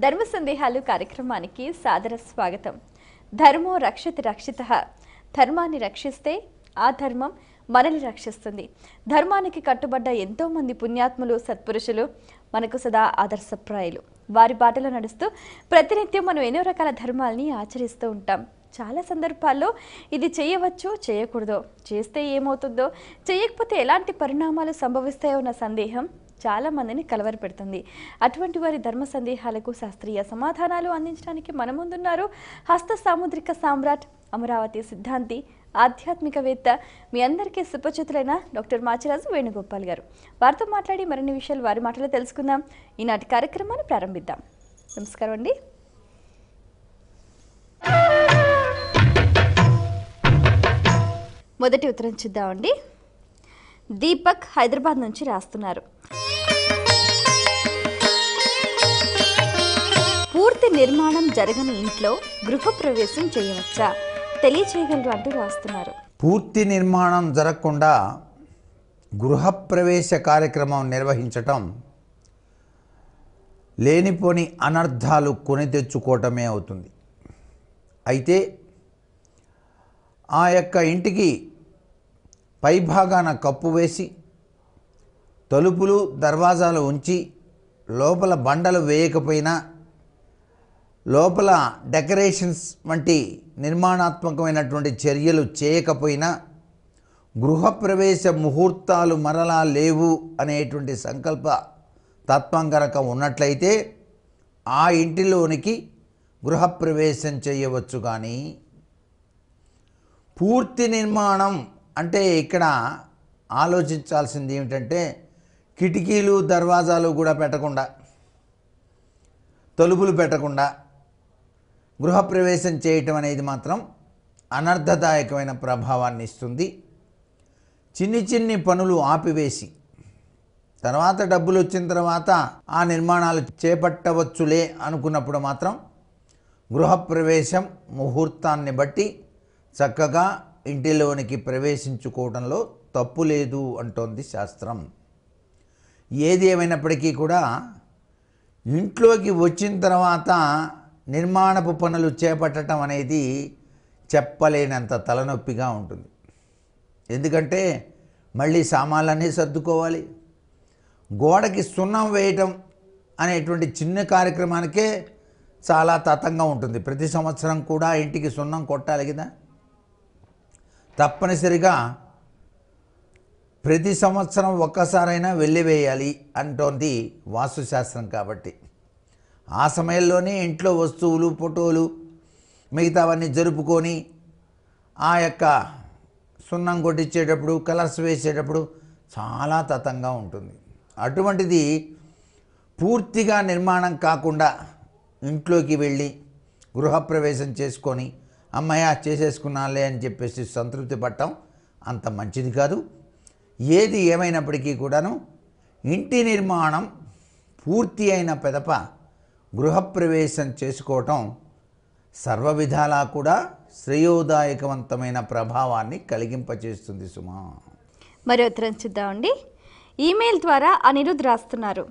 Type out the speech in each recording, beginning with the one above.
ధర్మ సందేహాలు కార్యక్రమానికి సాదర స్వాగతం. ధర్మో రక్షతి రక్షితః. ధర్మాన్ని రక్షిస్తే ఆ ధర్మం మనల్ని రక్షిస్తుంది. ధర్మానికి కట్టుబడ్డ ఎంతో మంది పుణ్యాత్ములు, సత్పురుషులు మనకు సదా ఆదర్శప్రాయులు. వారి బాటలో నడుస్తూ ప్రతినిత్యం మనం ఎన్నో రకాల ధర్మాల్ని ఆచరిస్తూ ఉంటాం. చాలా సందర్భాల్లో ఇది చేయవచ్చో చేయకూడదో, చేస్తే ఏమవుతుందో, చేయకపోతే ఎలాంటి పరిణామాలు సంభవిస్తాయో అన్న సందేహం చాలా మందిని కలవరపెడుతుంది. అటువంటి వారి ధర్మ సందేహాలకు శాస్త్రీయ సమాధానాలు అందించడానికి మన ముందున్నారు హస్త సాముద్రిక సామ్రాట్, అమరావతి సిద్ధాంతి, ఆధ్యాత్మికవేత్త, మీ అందరికీ సుపరిచితులైన డాక్టర్ మాచిరాజు వేణుగోపాల్ గారు. వారితో మాట్లాడి మరిన్ని విషయాలు వారి మాటలో తెలుసుకుందాం. ఈనాటి కార్యక్రమాన్ని ప్రారంభిద్దాం. నమస్కారం అండి. మొదటి ఉత్తరం చూద్దామండి. దీపక్ హైదరాబాద్ నుంచి రాస్తున్నారు. పూర్తి నిర్మాణం జరగని ఇంట్లో గృహప్రవేశం చేయవచ్చా, తెలియచేయగలరు అంటూ రాస్తున్నారు. పూర్తి నిర్మాణం జరగకుండా గృహప్రవేశ కార్యక్రమం నిర్వహించటం లేనిపోని అనర్థాలు కొని తెచ్చుకోవటమే అవుతుంది. అయితే ఆ యొక్క ఇంటికి పైభాగాన కప్పు వేసి తలుపులు దర్వాజాలు ఉంచి లోపల బండలు వేయకపోయినా, లోపల డెకరేషన్స్ వంటి నిర్మాణాత్మకమైనటువంటి చర్యలు చేయకపోయినా, గృహప్రవేశ ముహూర్తాలు మరలా లేవు అనేటువంటి సంకల్ప తత్వం కనుక ఉన్నట్లయితే ఆ ఇంటిలోనికి గృహప్రవేశం చేయవచ్చు. కానీ పూర్తి నిర్మాణం అంటే ఇక్కడ ఆలోచించాల్సింది ఏమిటంటే, కిటికీలు దర్వాజాలు కూడా పెట్టకుండా, తలుపులు పెట్టకుండా గృహప్రవేశం చేయటం అనేది మాత్రం అనర్థదాయకమైన ప్రభావాన్ని ఇస్తుంది. చిన్ని చిన్ని పనులు ఆపివేసి తర్వాత డబ్బులు వచ్చిన తర్వాత ఆ నిర్మాణాలు చేపట్టవచ్చులే అనుకున్నప్పుడు మాత్రం గృహప్రవేశం ముహూర్తాన్ని బట్టి చక్కగా ఇంటిలోనికి ప్రవేశించుకోవడంలో తప్పు లేదు అంటోంది శాస్త్రం. ఏది ఏమైనప్పటికీ కూడా ఇంట్లోకి వచ్చిన తర్వాత నిర్మాణపు పనులు చేపట్టడం అనేది చెప్పలేనంత తలనొప్పిగా ఉంటుంది. ఎందుకంటే మళ్ళీ సామాన్లన్నీ సర్దుకోవాలి. గోడకి సున్నం వేయటం అనేటువంటి చిన్న కార్యక్రమానికే చాలా తతంగా ఉంటుంది. ప్రతి సంవత్సరం కూడా ఇంటికి సున్నం కొట్టాలి కదా. తప్పనిసరిగా ప్రతి సంవత్సరం ఒక్కసారైనా వెళ్ళివేయాలి అంటోంది వాస్తుశాస్త్రం. కాబట్టి ఆ సమయంలోనే ఇంట్లో వస్తువులు, ఫోటోలు, మిగతావన్నీ జరుపుకొని ఆ యొక్క సున్నం కొట్టించేటప్పుడు, కలర్స్ వేసేటప్పుడు చాలా తతంగా ఉంటుంది. అటువంటిది పూర్తిగా నిర్మాణం కాకుండా ఇంట్లోకి వెళ్ళి గృహప్రవేశం చేసుకొని అమ్మయ్య చేసేసుకున్నాలే అని చెప్పేసి సంతృప్తి పడటం అంత మంచిది కాదు. ఏది ఏమైనప్పటికీ కూడాను ఇంటి నిర్మాణం పూర్తి అయిన పెదప గృహప్రవేశం చేసుకోవటం సర్వ విధాలా కూడా శ్రేయోదాయకవంతమైన ప్రభావాన్ని కలిగింపచేస్తుంది సుమా. మరి ఉత్తరం చూద్దామండి. ఈమెయిల్ ద్వారా అనిరుద్ రాస్తున్నారు.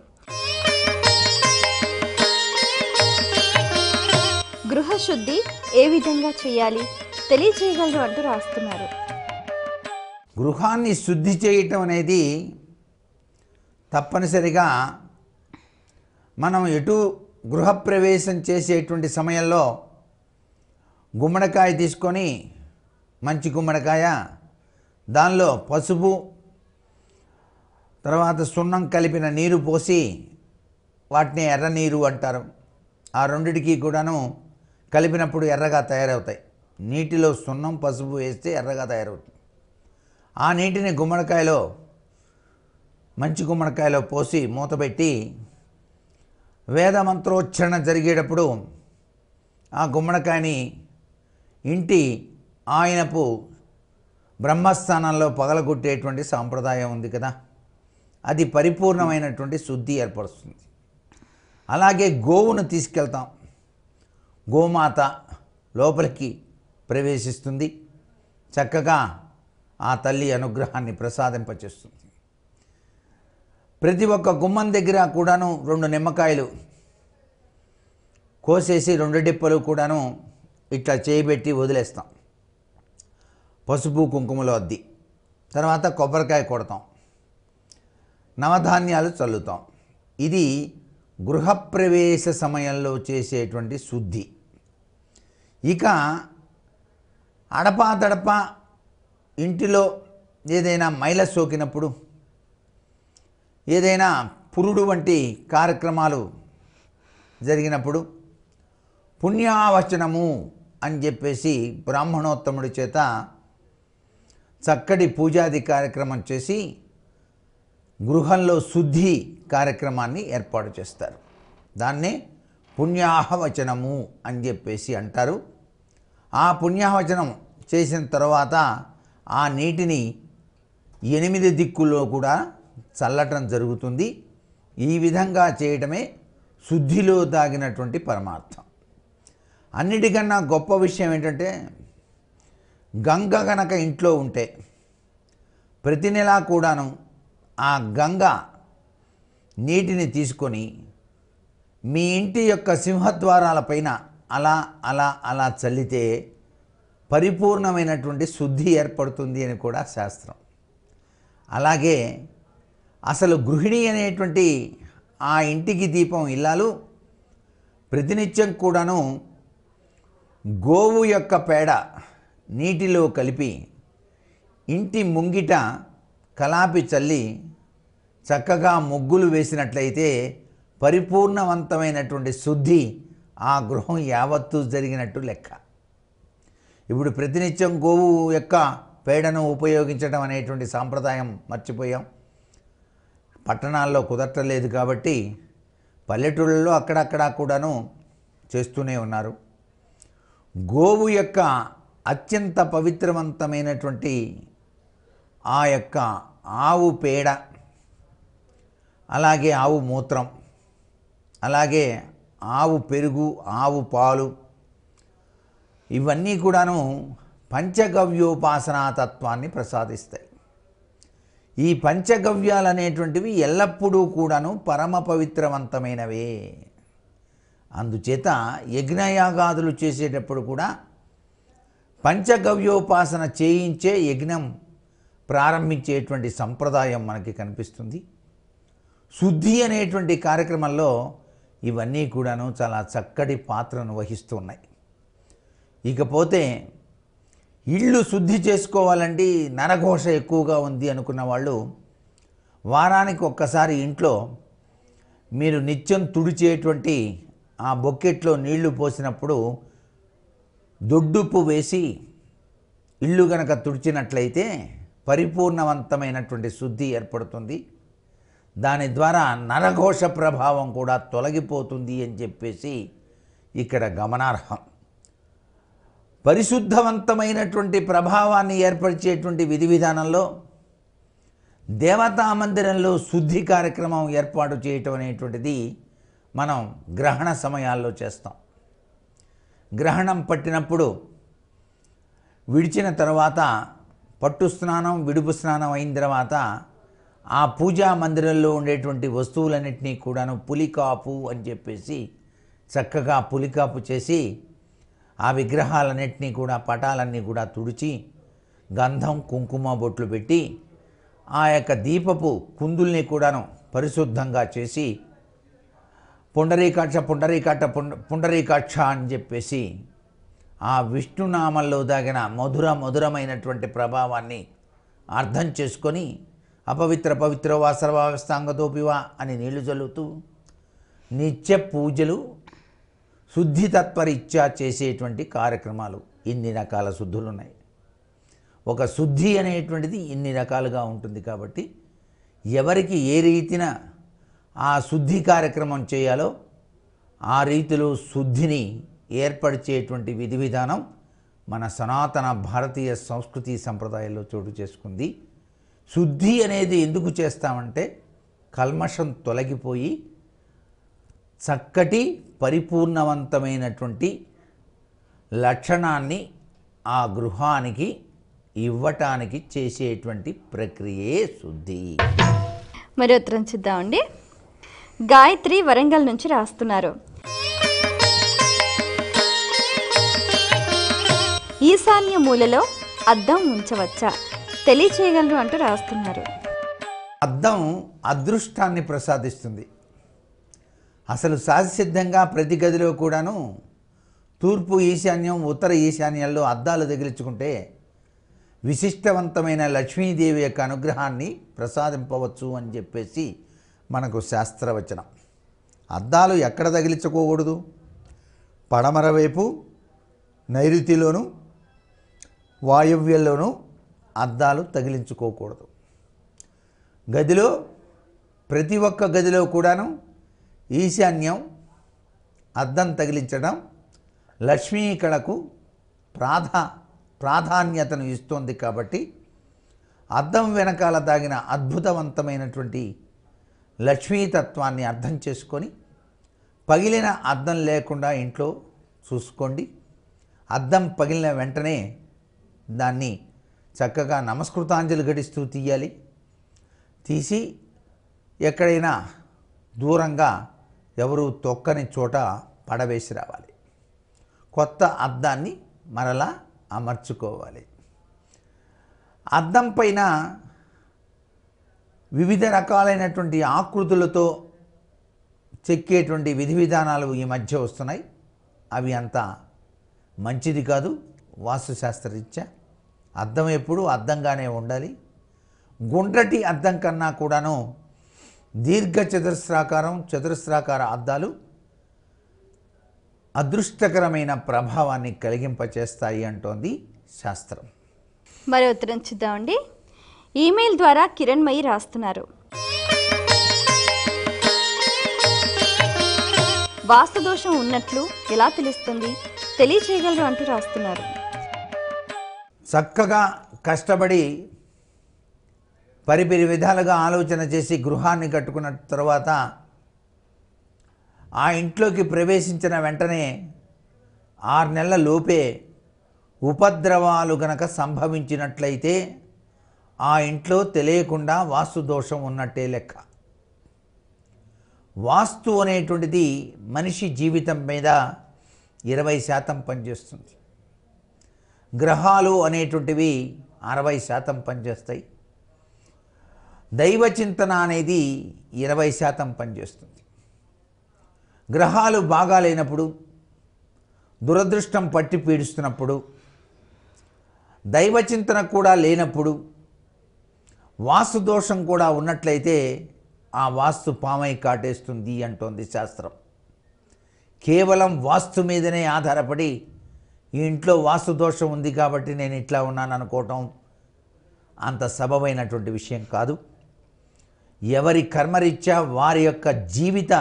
గృహశుద్ధి ఏ విధంగా చేయాలి, తెలియచేయగలరు అంటూ రాస్తున్నారు. గృహాన్ని శుద్ధి చేయటం అనేది తప్పనిసరిగా మనం ఎటు గృహప్రవేశం చేసేటువంటి సమయంలో గుమ్మడికాయ తీసుకొని, మంచి గుమ్మడికాయ, దానిలో పసుపు తర్వాత సున్నం కలిపిన నీరు పోసి, వాటిని ఎర్ర నీరు అంటారు. ఆ రెండిటికి కూడాను కలిపినప్పుడు ఎర్రగా తయారవుతాయి. నీటిలో సున్నం పసుపు వేస్తే ఎర్రగా తయారవుతుంది. ఆ నీటిని గుమ్మడికాయలో, మంచి గుమ్మడికాయలో పోసి మూతపెట్టి వేదమంత్రోచ్చరణ జరిగేటప్పుడు ఆ గుమ్మడికాయని ఇంటి ఆయనపు బ్రహ్మస్థానంలో పగలగొట్టేటువంటి సాంప్రదాయం ఉంది కదా. అది పరిపూర్ణమైనటువంటి శుద్ధి ఏర్పరుస్తుంది. అలాగే గోవును తీసుకెళ్తాం. గోమాత లోపలికి ప్రవేశిస్తుంది. చక్కగా ఆ తల్లి అనుగ్రహాన్ని ప్రసాదింపచేస్తుంది. ప్రతి ఒక్క గుమ్మం దగ్గర కూడాను 2 నిమ్మకాయలు కోసేసి 2 డిప్పలు కూడాను ఇట్లా చేయబెట్టి వదిలేస్తాం. పసుపు కుంకుమలో అద్ది తర్వాత కొబ్బరికాయ కొడతాం, నవధాన్యాలు చల్లుతాం. ఇది గృహప్రవేశ సమయంలో చేసేటువంటి శుద్ధి. ఇక అడపాదడపా ఇంటిలో ఏదైనా మైల సోకినప్పుడు, ఏదైనా పురుడు వంటి కార్యక్రమాలు జరిగినప్పుడు పుణ్యావచనము అని చెప్పేసి బ్రాహ్మణోత్తముడి చేత చక్కటి పూజాది కార్యక్రమం చేసి గృహంలో శుద్ధి కార్యక్రమాన్ని ఏర్పాటు చేస్తారు. దాన్నే పుణ్యాహవచనము అని చెప్పేసి అంటారు. ఆ పుణ్యాహవచనం చేసిన తర్వాత ఆ నీటిని 8 దిక్కుల్లో కూడా చల్లటం జరుగుతుంది. ఈ విధంగా చేయటమే శుద్ధిలో దాగినటువంటి పరమార్థం. అన్నిటికన్నా గొప్ప విషయం ఏంటంటే, గంగ గనక ఇంట్లో ఉంటే ప్రతి నెలా కూడాను ఆ గంగ నీటిని తీసుకొని మీ ఇంటి యొక్క సింహద్వారాలపైన అలా అలా అలా చల్లితే పరిపూర్ణమైనటువంటి శుద్ధి ఏర్పడుతుంది అని కూడా శాస్త్రం. అలాగే అసలు గృహిణి అనేటువంటి ఆ ఇంటికి దీపం ఇల్లాలు ప్రతినిత్యం కూడాను గోవు యొక్క పేడ నీటిలో కలిపి ఇంటి ముంగిట కలాపి చల్లి చక్కగా ముగ్గులు వేసినట్లయితే పరిపూర్ణవంతమైనటువంటి శుద్ధి ఆ గృహం యావత్తు జరిగినట్టు లెక్క. ఇప్పుడు ప్రతినిత్యం గోవు యొక్క పేడను ఉపయోగించడం అనేటువంటి సాంప్రదాయం మర్చిపోయాం. పట్టణాల్లో కుదరట్లేదు కాబట్టి పల్లెటూళ్ళలో అక్కడక్కడ కూడాను చేస్తూనే ఉన్నారు. గోవు యొక్క అత్యంత పవిత్రవంతమైనటువంటి ఆ యొక్క ఆవు పేడ, అలాగే ఆవు మూత్రం, అలాగే ఆవు పెరుగు, ఆవు పాలు, ఇవన్నీ కూడాను పంచగవ్యోపాసనా తత్వాన్ని ప్రసాదిస్తాయి. ఈ పంచగవ్యాలు అనేటువంటివి ఎల్లప్పుడూ కూడాను పరమ పవిత్రవంతమైనవే. అందుచేత యజ్ఞయాగాదులు చేసేటప్పుడు కూడా పంచగవ్యోపాసన చేయించే యజ్ఞం ప్రారంభించేటువంటి సంప్రదాయం మనకి కనిపిస్తుంది. శుద్ధి అనేటువంటి కార్యక్రమంలో ఇవన్నీ కూడాను చాలా చక్కటి పాత్రను వహిస్తున్నాయి. ఇకపోతే ఇళ్ళు శుద్ధి చేసుకోవాలంటే నరఘోష ఎక్కువగా ఉంది అనుకున్న వాళ్ళు వారానికి ఒక్కసారి ఇంట్లో మీరు నిత్యం తుడిచేటువంటి ఆ బొక్కెట్లో నీళ్లు పోసినప్పుడు దొడ్డుప్పు వేసి ఇల్లు గనక తుడిచినట్లయితే పరిపూర్ణవంతమైనటువంటి శుద్ధి ఏర్పడుతుంది. దాని ద్వారా నరఘోష ప్రభావం కూడా తొలగిపోతుంది అని చెప్పేసి ఇక్కడ గమనార్హం. పరిశుద్ధవంతమైనటువంటి ప్రభావాన్ని ఏర్పరిచేటువంటి విధి విధానంలో దేవతా మందిరంలో శుద్ధి కార్యక్రమం ఏర్పాటు చేయటం అనేటువంటిది మనం గ్రహణ సమయాల్లో చేస్తాం. గ్రహణం పట్టినప్పుడు విడిచిన తర్వాత పట్టు స్నానం, విడుపు స్నానం అయిన తర్వాత ఆ పూజా మందిరంలో ఉండేటువంటి వస్తువులన్నింటినీ కూడాను పులికాపు అని చెప్పేసి చక్కగా పులికాపు చేసి ఆ విగ్రహాలన్నింటినీ కూడా, పటాలన్నీ కూడా తుడిచి గంధం కుంకుమ బొట్లు పెట్టి ఆ యొక్క దీపపు కుందుల్ని కూడాను పరిశుద్ధంగా చేసి పుండరీకాక్ష అని చెప్పేసి ఆ విష్ణునామంలో దాగిన మధురమైనటువంటి ప్రభావాన్ని అర్థం చేసుకొని అపవిత్ర పవిత్ర వా సర్వావస్థాంగతోపివా అని నీళ్లు చల్లుతూ నిత్య పూజలు శుద్ధి తత్పరీత్యా చేసేటువంటి కార్యక్రమాలు. ఇన్ని రకాల శుద్ధులు ఉన్నాయి. ఒక శుద్ధి అనేటువంటిది ఇన్ని రకాలుగా ఉంటుంది కాబట్టి ఎవరికి ఏ రీతిన ఆ శుద్ధి కార్యక్రమం చేయాలో ఆ రీతిలో శుద్ధిని ఏర్పరిచేటువంటి విధి విధానం మన సనాతన భారతీయ సంస్కృతి సంప్రదాయాల్లో చోటు చేసుకుంది. శుద్ధి అనేది ఎందుకు చేస్తామంటే కల్మషం తొలగిపోయి చక్కటి పరిపూర్ణవంతమైనటువంటి లక్షణాన్ని ఆ గృహానికి ఇవ్వటానికి చేసేటువంటి ప్రక్రియే శుద్ధి. మరి ఉత్తరం చూద్దామండి. గాయత్రి వరంగల్ నుంచి రాస్తున్నారు. ఈశాన్య మూలలో అద్దం ఉంచవచ్చా తెలియచేయగలరు అంటూ రాస్తున్నారు. అద్దం అదృష్టాన్ని ప్రసాదిస్తుంది. అసలు సహజసిద్ధంగా ప్రతి గదిలో కూడాను తూర్పు ఈశాన్యం, ఉత్తర ఈశాన్యాల్లో అద్దాలు తగిలించుకుంటే విశిష్టవంతమైన లక్ష్మీదేవి యొక్క అనుగ్రహాన్ని ప్రసాదింపవచ్చు అని చెప్పేసి మనకు శాస్త్రవచనం. అద్దాలు ఎక్కడ తగిలించుకోకూడదు? పడమర వైపు, నైరుతిలోను, వాయవ్యంలోనూ అద్దాలు తగిలించుకోకూడదు. గదిలో ప్రతి ఒక్క గదిలో కూడాను ఈశాన్యం అద్దం తగిలించడం లక్ష్మీ కళకు ప్రాధాన్యతను ఇస్తుంది. కాబట్టి అద్దం వెనకాల దాగిన అద్భుతవంతమైనటువంటి లక్ష్మీతత్వాన్ని అర్థం చేసుకొని పగిలిన అద్దం లేకుండా ఇంట్లో చూసుకోండి. అద్దం పగిలిన వెంటనే దాన్ని చక్కగా నమస్కృతాంజలి ఘటిస్తూ తీయాలి. తీసి ఎక్కడైనా దూరంగా ఎవరు తొక్కని చోట పడవేసి రావాలి. కొత్త అద్దాన్ని మరలా అమర్చుకోవాలి. అద్దం పైన వివిధ రకాలైనటువంటి ఆకృతులతో చెక్కేటువంటి విధి విధానాలు ఈ మధ్య వస్తున్నాయి. అవి అంత మంచిది కాదు. వాస్తుశాస్త్రరీత్యా అద్దం ఎప్పుడు అద్దంగానే ఉండాలి. గుండ్రటి అద్దం కన్నా కూడాను దీర్ఘ చతురస్రాకార అద్దాలు అదృష్టకరమైన ప్రభావాన్ని కలిగింపచేస్తాయి అంటోంది శాస్త్రం. మరో ఉత్తరం చూద్దామండి. ఈమెయిల్ ద్వారా కిరణ్మయి రాస్తున్నారు. వాస్తు దోషం ఉన్నట్లు ఎలా తెలుస్తుంది తెలియచేయగలరు అంటూ రాస్తున్నారు. చక్కగా కష్టపడి పరిపిరి విధాలుగా ఆలోచన చేసి గృహాన్ని కట్టుకున్న తర్వాత ఆ ఇంట్లోకి ప్రవేశించిన వెంటనే 6 నెలల లోపే ఉపద్రవాలు గనక సంభవించినట్లయితే ఆ ఇంట్లో తెలియకుండా వాస్తు దోషం ఉన్నట్టే లెక్క. వాస్తు అనేటువంటిది మనిషి జీవితం మీద 20% పనిచేస్తుంది. గ్రహాలు అనేటువంటివి 60% పనిచేస్తాయి. దైవచింతన అనేది 20% పనిచేస్తుంది. గ్రహాలు బాగా లేనప్పుడు, దురదృష్టం పట్టి పీడిస్తున్నప్పుడు, దైవచింతన కూడా లేనప్పుడు, వాస్తు దోషం కూడా ఉన్నట్లయితే ఆ వాస్తు పామై కాటేస్తుంది అంటోంది శాస్త్రం. కేవలం వాస్తు మీదనే ఆధారపడి ఈ ఇంట్లో వాస్తు దోషం ఉంది కాబట్టి నేను ఇట్లా ఉన్నాను అనుకోవటం అంత సబబైనటువంటి విషయం కాదు. ఎవరి కర్మరీత్యా వారి యొక్క జీవిత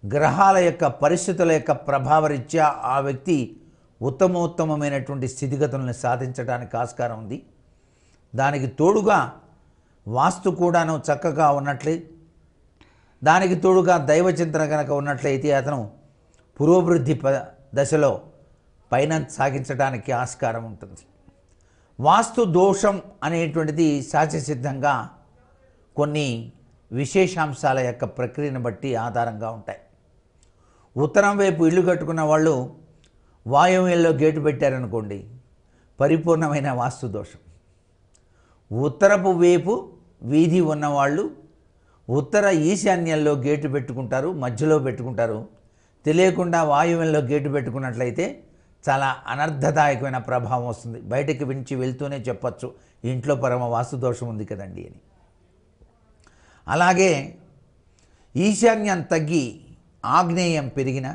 గ్రహాల యొక్క పరిస్థితుల యొక్క ప్రభావరీత్యా ఆ వ్యక్తి ఉత్తమోత్తమైనటువంటి స్థితిగతులను సాధించడానికి ఆస్కారం ఉంది. దానికి తోడుగా వాస్తు కూడాను చక్కగా ఉన్నట్లే, దానికి తోడుగా దైవచింతన కనుక ఉన్నట్లయితే అతను పురోభివృద్ధి దశలో పైన సాగించడానికి ఆస్కారం ఉంటుంది. వాస్తు దోషం అనేటువంటిది సహజసిద్ధంగా కొన్ని విశేషాంశాల యొక్క ప్రక్రియను బట్టి ఆధారంగా ఉంటాయి. ఉత్తరం వైపు ఇల్లు కట్టుకున్న వాళ్ళు వాయువ్యంలో గేటు పెట్టారనుకోండి, పరిపూర్ణమైన వాస్తు దోషం. ఉత్తరపు వైపు వీధి ఉన్నవాళ్ళు ఉత్తర ఈశాన్యంలో గేటు పెట్టుకుంటారు, మధ్యలో పెట్టుకుంటారు. తెలియకుండా వాయువ్యంలో గేటు పెట్టుకున్నట్లయితే చాలా అనర్థదాయకమైన ప్రభావం వస్తుంది. బయటకు వించి వెళ్తూనే చెప్పచ్చు, ఇంట్లో పరమ వాస్తు దోషం ఉంది కదండి అని. అలాగే ఈశాన్యం తగ్గి ఆగ్నేయం పెరిగిన,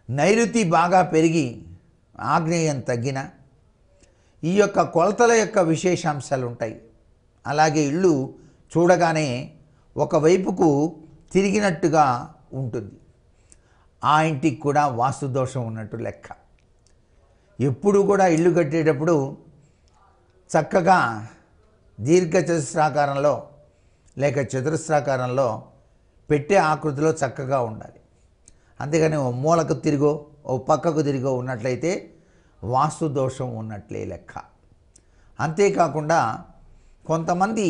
నైరుతి బాగా పెరిగి ఆగ్నేయం తగ్గిన, ఈ యొక్క కొలతల యొక్క విశేషాంశాలు ఉంటాయి. అలాగే ఇల్లు చూడగానే ఒకవైపుకు తిరిగినట్టుగా ఉంటుంది. ఆ ఇంటికి కూడా వాస్తు దోషం ఉన్నట్టు లెక్క. ఎప్పుడు కూడా ఇల్లు కట్టేటప్పుడు చక్కగా దీర్ఘచతుస్రాకారంలో లేక చతురస్రాకారంలో పెట్టే ఆకృతిలో చక్కగా ఉండాలి. అంతేగాని ఓ మూలకు తిరిగో ఓ పక్కకు తిరిగో ఉన్నట్లయితే వాస్తు దోషం ఉన్నట్లే లెక్క. అంతేకాకుండా కొంతమంది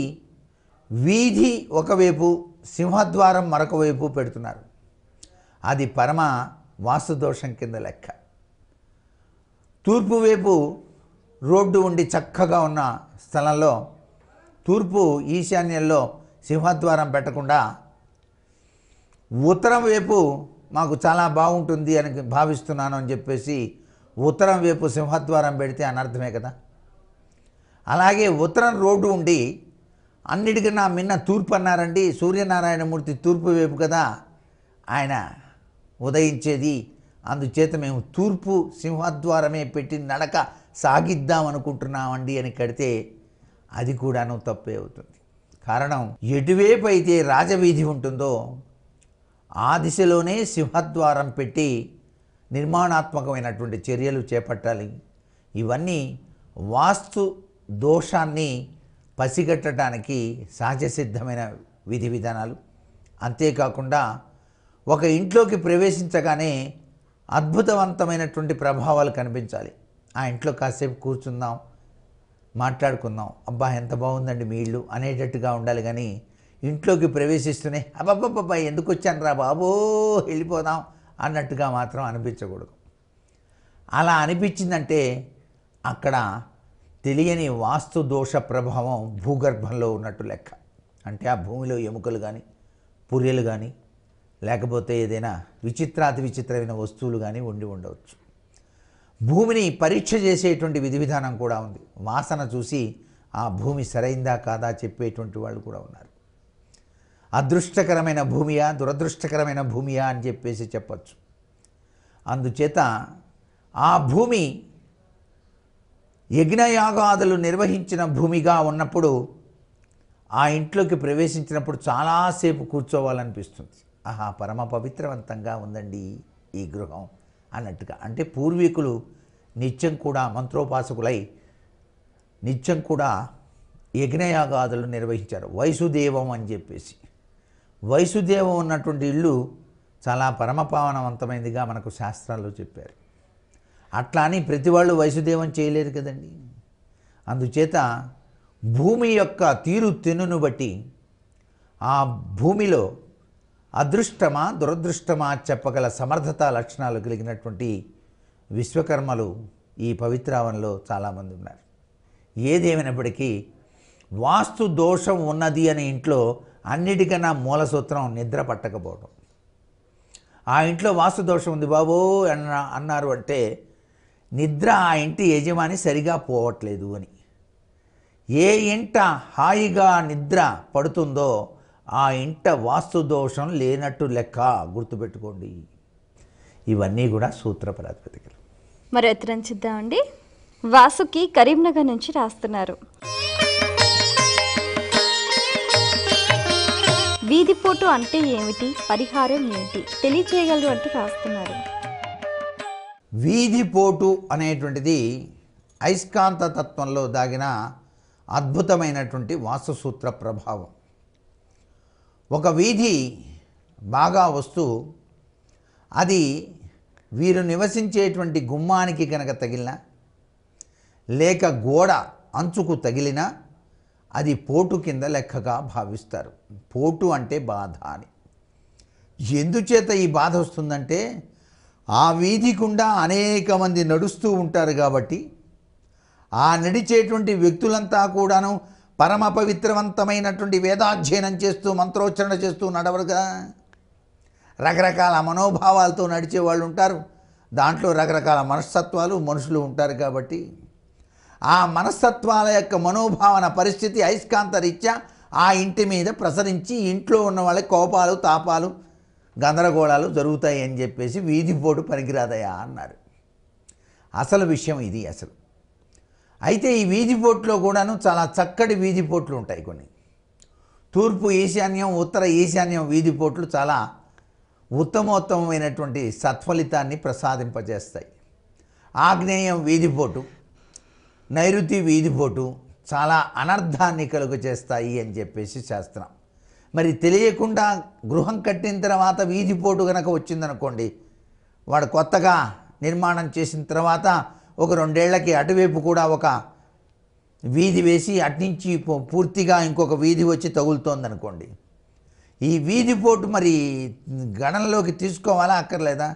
వీధి ఒకవైపు సింహద్వారం మరొక వైపు పెడుతున్నారు. అది పరమ వాస్తు దోషం కింద లెక్క. తూర్పు వైపు రోడ్డు ఉండి చక్కగా ఉన్న స్థలంలో తూర్పు ఈశాన్యంలో సింహద్వారం పెట్టకుండా ఉత్తరం వైపు మాకు చాలా బాగుంటుంది అని భావిస్తున్నాను అని చెప్పేసి ఉత్తరం వైపు సింహద్వారం పెడితే అనర్థమే కదా. అలాగే ఉత్తరం రోడ్డు ఉండి అన్నిటికన్నా మిన్న తూర్పు అన్నారండి. సూర్యనారాయణమూర్తి తూర్పు వైపు కదా ఆయన ఉదయించేది. అందుచేత మేము తూర్పు సింహద్వారమే పెట్టి నడక సాగిద్దాం అనుకుంటున్నామండి అని కడితే అది కూడాను తప్పే అవుతుంది. కారణం, ఎటువైపు అయితే రాజవీధి ఉంటుందో ఆ దిశలోనే సింహద్వారం పెట్టి నిర్మాణాత్మకమైనటువంటి చర్యలు చేపట్టాలి. ఇవన్నీ వాస్తు దోషాన్ని పసిగట్టడానికి సహజసిద్ధమైన విధి విధానాలు. అంతేకాకుండా ఒక ఇంట్లోకి ప్రవేశించగానే అద్భుతవంతమైనటువంటి ప్రభావాలు కనిపించాలి. ఆ ఇంట్లో కాసేపు కూర్చుందాం, మాట్లాడుకుందాం, అబ్బా ఎంత బాగుందండి మీ ఇల్లు అనేటట్టుగా ఉండాలి. కానీ ఇంట్లోకి ప్రవేశిస్తూనే అబ్బబ్బబ్బా ఎందుకు వచ్చాను రా బాబో వెళ్ళిపోదాం అన్నట్టుగా మాత్రం అనిపించకూడదు. అలా అనిపించిందంటే అక్కడ తెలియని వాస్తు దోష ప్రభావం భూగర్భంలో ఉన్నట్టు లెక్క. అంటే ఆ భూమిలో ఎముకలు కానీ పుర్రెలు కానీ లేకపోతే ఏదైనా విచిత్రాతి విచిత్రమైన వస్తువులు కానీ ఉండి ఉండవచ్చు. భూమిని పరీక్ష చేసేటువంటి విధి విధానం కూడా ఉంది. వాసన చూసి ఆ భూమి సరైందా కాదా చెప్పేటువంటి వాళ్ళు కూడా ఉన్నారు. అదృష్టకరమైన భూమియా దురదృష్టకరమైన భూమియా అని చెప్పేసి చెప్పచ్చు. అందుచేత ఆ భూమి యజ్ఞయాగాదులు నిర్వహించిన భూమిగా ఉన్నప్పుడు ఆ ఇంట్లోకి ప్రవేశించినప్పుడు చాలాసేపు కూర్చోవాలనిపిస్తుంది. ఆహా పరమ పవిత్రవంతంగా ఉందండి ఈ గృహం అన్నట్టుగా. అంటే పూర్వీకులు నిత్యం కూడా మంత్రోపాసకులై నిత్యం కూడా యజ్ఞయాగాదులు నిర్వహించారు. వైసుదేవం అని చెప్పేసి వైసుదేవం ఉన్నటువంటి ఇల్లు చాలా పరమపావనవంతమైనదిగా మనకు శాస్త్రాల్లో చెప్పారు. అట్లా అని ప్రతి వాళ్ళు వైసుదేవం చేయలేరు కదండి. అందుచేత భూమి యొక్క తీరు తెన్నును బట్టి ఆ భూమిలో అదృష్టమా దురదృష్టమా చెప్పగల సమర్థత లక్షణాలు కలిగినటువంటి విశ్వకర్మలు ఈ పవిత్రావనంలో చాలామంది ఉన్నారు. ఏదేమైనప్పటికీ వాస్తు దోషం ఉన్నది అనే ఇంట్లో అన్నిటికన్నా మూల సూత్రం నిద్ర పట్టకపోవడం. ఆ ఇంట్లో వాస్తు దోషం ఉంది బాబో అన్నారు అంటే నిద్ర ఆ ఇంటి యజమాని సరిగా పోవట్లేదు అని. ఏ ఇంట హాయిగా నిద్ర పడుతుందో ఆ ఇంట వాస్తు దోషం లేనట్టు లెక్క, గుర్తుపెట్టుకోండి. ఇవన్నీ కూడా సూత్ర ప్రాతిపదికలు. మరి ఉత్తరం చూద్దామండి. వాసుకి కరీంనగర్ నుంచి రాస్తున్నారు. వీధిపోటు అంటే ఏమిటి, పరిహారం ఏమిటి తెలియచేయగలరు అంటూ రాస్తున్నారు. వీధిపోటు అనేటువంటిది అయస్కాంత తత్వంలో దాగిన అద్భుతమైనటువంటి వాస్తుసూత్ర ప్రభావం. ఒక వీధి బాగా వస్తూ అది వీరు నివసించేటువంటి గుమ్మానికి కనుక తగిలినా లేక గోడ అంచుకు తగిలినా అది పోటు కింద లెక్కగా భావిస్తారు. పోటు అంటే బాధ అని. ఎందుచేత ఈ బాధ వస్తుందంటే ఆ వీధి గుండా అనేక మంది నడుస్తూ ఉంటారు కాబట్టి ఆ నడిచేటువంటి వ్యక్తులంతా కూడాను పరమ పవిత్రవంతమైనటువంటి వేదాధ్యయనం చేస్తూ మంత్రోచ్చరణ చేస్తూ నడవరుగా. రకరకాల మనోభావాలతో నడిచే వాళ్ళు ఉంటారు. దాంట్లో రకరకాల మనస్తత్వాలు మనుషులు ఉంటారు కాబట్టి ఆ మనస్తత్వాల యొక్క మనోభావన పరిస్థితి అయస్కాంత రీత్యా ఆ ఇంటి మీద ప్రసరించి ఇంట్లో ఉన్న వాళ్ళ కోపాలు తాపాలు గందరగోళాలు జరుగుతాయి అని చెప్పేసి వీధిపోటు పనికిరాదయా అన్నారు. అసలు విషయం ఇది అసలు. అయితే ఈ వీధిపోట్లో కూడాను చాలా చక్కటి వీధిపోట్లు ఉంటాయి. కొన్ని తూర్పు ఈశాన్యం ఉత్తర ఈశాన్యం వీధిపోట్లు చాలా ఉత్తమోత్తమైనటువంటి సత్ఫలితాన్ని ప్రసాదింపజేస్తాయి. ఆగ్నేయం వీధిపోటు నైరుతి వీధిపోటు చాలా అనర్థాన్ని కలుగు చేస్తాయి అని చెప్పేసి శాస్త్రం. మరి తెలియకుండా గృహం కట్టిన తర్వాత వీధిపోటు కనుక వచ్చిందనుకోండి, వాడు కొత్తగా నిర్మాణం చేసిన తర్వాత ఒక 2 ఏళ్లకి అటువైపు కూడా ఒక వీధి వేసి అట్నుంచి పూర్తిగా ఇంకొక వీధి వచ్చి తగులుతోందనుకోండి, ఈ వీధిపోటు మరి గణనలోకి తీసుకోవాలా అక్కర్లేదా?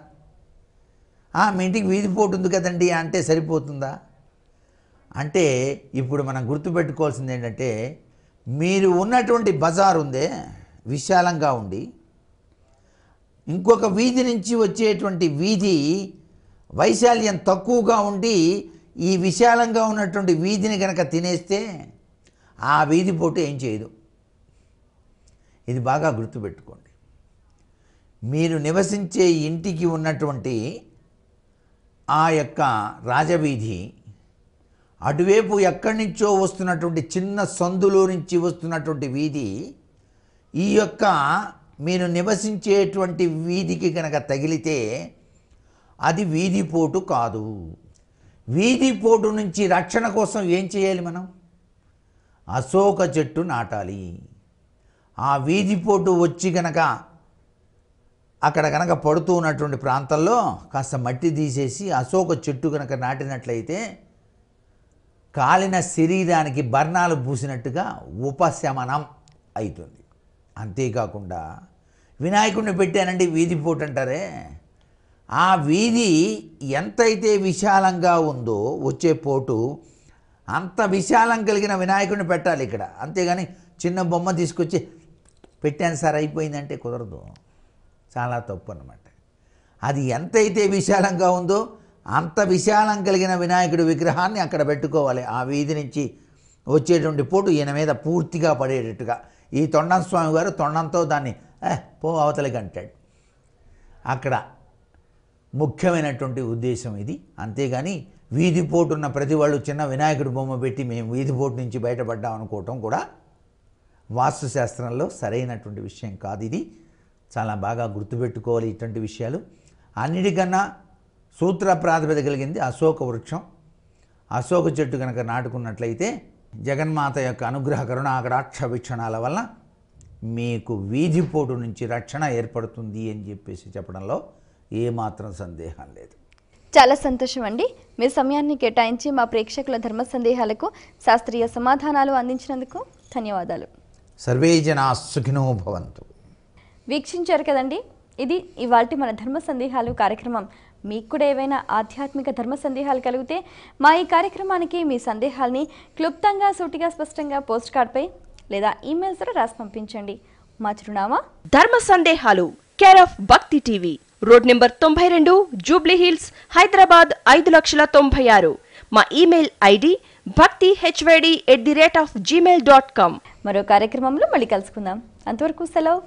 మీ ఇంటికి వీధి పోటు ఉంది కదండి అంటే సరిపోతుందా? అంటే ఇప్పుడు మనం గుర్తుపెట్టుకోవాల్సింది ఏంటంటే, మీరు ఉన్నటువంటి బజార్ ఉందే విశాలంగా ఉండి, ఇంకొక వీధి నుంచి వచ్చేటువంటి వీధి వైశాల్యం తక్కువగా ఉండి ఈ విశాలంగా ఉన్నటువంటి వీధిని కనుక తినేస్తే ఆ వీధి పోటు ఏం చేయదు. ఇది బాగా గుర్తుపెట్టుకోండి. మీరు నివసించే ఇంటికి ఉన్నటువంటి ఆ యొక్క రాజవీధి అటువైపు ఎక్కడి నుంచో వస్తున్నటువంటి చిన్న సందులో నుంచి వస్తున్నటువంటి వీధి ఈ యొక్క మీరు నివసించేటువంటి వీధికి కనుక తగిలితే అది వీధిపోటు కాదు. వీధిపోటు నుంచి రక్షణ కోసం ఏం చేయాలి? మనం అశోక చెట్టు నాటాలి. ఆ వీధిపోటు వచ్చి కనుక అక్కడ కనుక పడుతూ ఉన్నటువంటి ప్రాంతంలో కాస్త మట్టి తీసేసి అశోక చెట్టు కనుక నాటినట్లయితే కాలిన శరీరానికి బర్ణాలు పూసినట్టుగా ఉపశమనం అవుతుంది. అంతేకాకుండా వినాయకుడిని పెట్టానండి వీధిపోటు అంటారే, ఆ వీధి ఎంతైతే విశాలంగా ఉందో వచ్చే పోటు అంత విశాలం కలిగిన వినాయకుడిని పెట్టాలి ఇక్కడ. అంతేగాని చిన్న బొమ్మ తీసుకొచ్చి పెట్టాను సార్ అయిపోయిందంటే కుదరదు, చాలా తప్పు అన్నమాట. అది ఎంతైతే విశాలంగా ఉందో అంత విశాలం కలిగిన వినాయకుడి విగ్రహాన్ని అక్కడ పెట్టుకోవాలి. ఆ వీధి నుంచి వచ్చేటువంటి పోటు ఈయన మీద పూర్తిగా పడేటట్టుగా. ఈ తొండం స్వామి గారు తొండంతో దాన్ని పో అవతలికి అంటాడు. అక్కడ ముఖ్యమైనటువంటి ఉద్దేశం ఇది. అంతేగాని వీధిపోటు ఉన్న ప్రతి వాళ్ళు చిన్న వినాయకుడి బొమ్మ పెట్టి మేము వీధిపోటు నుంచి బయటపడ్డాం అనుకోవటం కూడా వాస్తుశాస్త్రంలో సరైనటువంటి విషయం కాదు. ఇది చాలా బాగా గుర్తుపెట్టుకోవాలి ఇటువంటి విషయాలు. అన్నిటికన్నా సూత్ర ప్రాతిపదిక కలిగింది అశోక వృక్షం. అశోక చెట్టు కనుక నాటుకున్నట్లయితే జగన్మాత యొక్క అనుగ్రహ కరుణాకటాక్ష వీక్షణాల వల్ల మీకు వీధిపోటు నుంచి రక్షణ ఏర్పడుతుంది అని చెప్పేసి చెప్పడంలో ఏమాత్రం సందేహం లేదు. చాలా సంతోషం అండి. మీ సమయాన్ని కేటాయించి మా ప్రేక్షకుల ధర్మ సందేహాలకు శాస్త్రీయ సమాధానాలు అందించినందుకు ధన్యవాదాలు. సర్వే జనా సుఖినో భవంతు. వీక్షించారు కదండి, ఇది ఇవాల్టి మన ధర్మ సందేహాలు కార్యక్రమం. మీకు కూడా ఏవైనా ఆధ్యాత్మిక ధర్మ సందేహాలు కలిగితే మా ఈ కార్యక్రమానికి మీ సందేహాల్ని క్లుప్తంగా సూటిగా స్పష్టంగా పోస్ట్ కార్డ్పై లేదా ఈమెయిల్స్ ద్వారా రాసి పంపించండి. మా చిరునామా ధర్మ సందేహాలు, కేర్ ఆఫ్ భక్తి TV, road number 92, Jubilee hills, Hyderabad 5,96,000. మా ఈమెయిల్ ఐడి bhaktihyd@gmail.com. మరో కార్యక్రమంలో మళ్ళీ కలుసుకుందాం. అంతవరకు సెలవు.